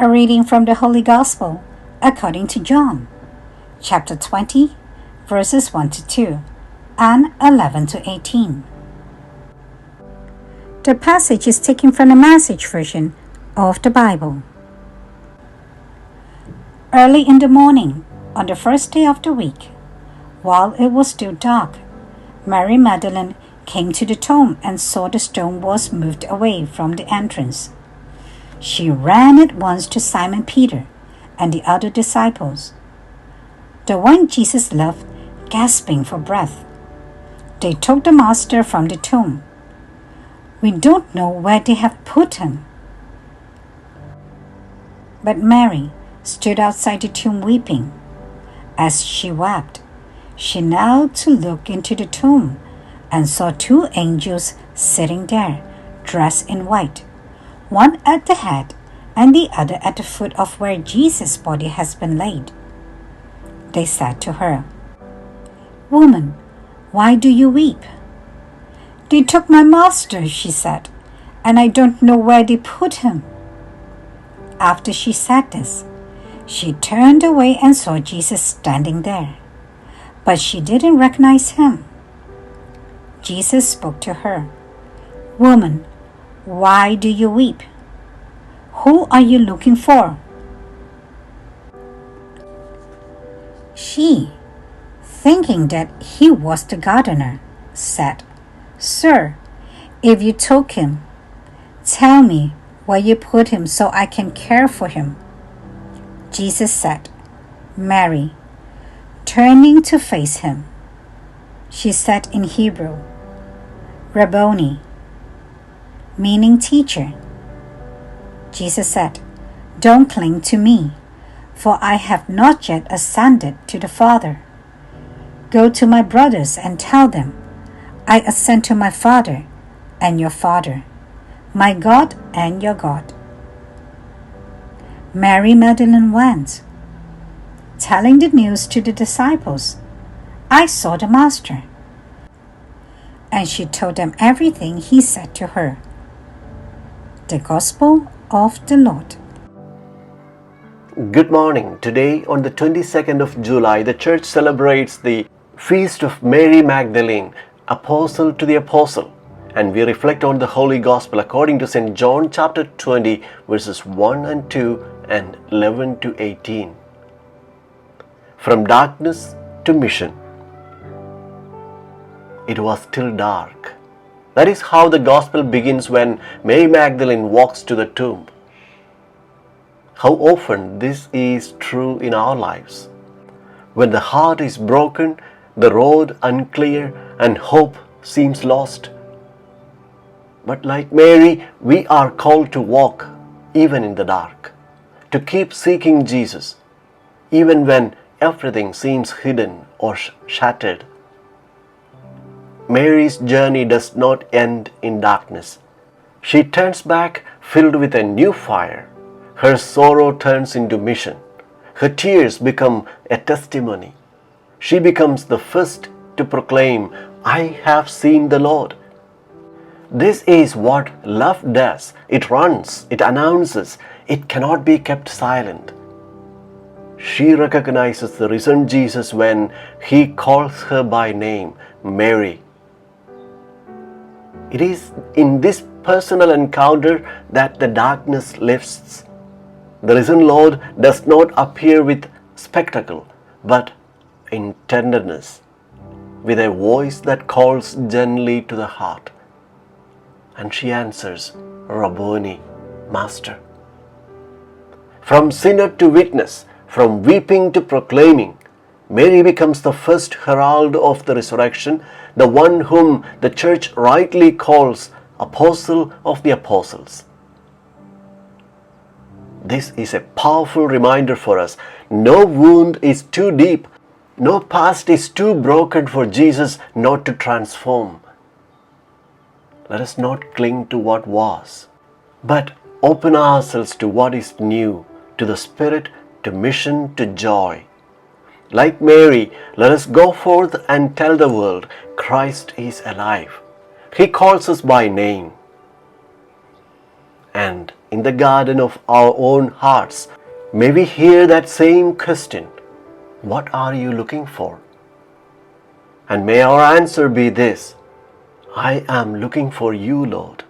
A reading from the Holy Gospel according to John, chapter 20, verses 1 to 2, and 11 to 18. The passage is taken from the Message version of the Bible. Early in the morning, on the first day of the week, while it was still dark, Mary Magdalene came to the tomb and saw the stone was moved away from the entrance. She ran at once to Simon Peter and the other disciples, the one Jesus loved, gasping for breath. They took the Master from the tomb. "We don't know where they have put him." But Mary stood outside the tomb weeping. As she wept, she knelt to look into the tomb and saw two angels sitting there, dressed in white, one at the head and the other at the foot of where Jesus' body has been laid. They said to her, "Woman, why do you weep?" "They took my master," she said, "and I don't know where they put him." After she said this, she turned away and saw Jesus standing there, but she didn't recognize him. Jesus spoke to her, "Woman, why do you weep? Who are you looking for?" She, thinking that he was the gardener, said, "Sir, if you took him, tell me where you put him so I can care for him." Jesus said, "Mary." Turning to face him, she said in Hebrew, "Rabbouni," meaning teacher. Jesus said, "Don't cling to me, for I have not yet ascended to the Father. Go to my brothers and tell them, I ascend to my Father and your Father, my God and your God." Mary Magdalene went, telling the news to the disciples, "I saw the Master." And she told them everything he said to her. The Gospel of the Lord. Good morning. Today, on the 22nd of July, the church celebrates the feast of Mary Magdalene, Apostle to the Apostle. And we reflect on the Holy Gospel according to St. John chapter 20, verses 1 and 2 and 11 to 18. From darkness to mission. It was still dark. That is how the Gospel begins when Mary Magdalene walks to the tomb. How often this is true in our lives. When the heart is broken, the road unclear, and hope seems lost. But like Mary, we are called to walk even in the dark, to keep seeking Jesus, even when everything seems hidden or shattered. Mary's journey does not end in darkness. She turns back filled with a new fire. Her sorrow turns into mission. Her tears become a testimony. She becomes the first to proclaim, "I have seen the Lord." This is what love does. It runs, it announces, it cannot be kept silent. She recognizes the risen Jesus when he calls her by name, Mary. It is in this personal encounter that the darkness lifts. The risen Lord does not appear with spectacle, but in tenderness, with a voice that calls gently to the heart. And she answers, "Rabbouni," Master. From sinner to witness, from weeping to proclaiming, Mary becomes the first herald of the resurrection, the one whom the church rightly calls Apostle of the Apostles. This is a powerful reminder for us. No wound is too deep, no past is too broken for Jesus not to transform. Let us not cling to what was, but open ourselves to what is new, to the Spirit, to mission, to joy. Like Mary, let us go forth and tell the world Christ is alive. He calls us by name. And in the garden of our own hearts, may we hear that same question, what are you looking for? And may our answer be this, I am looking for you, Lord.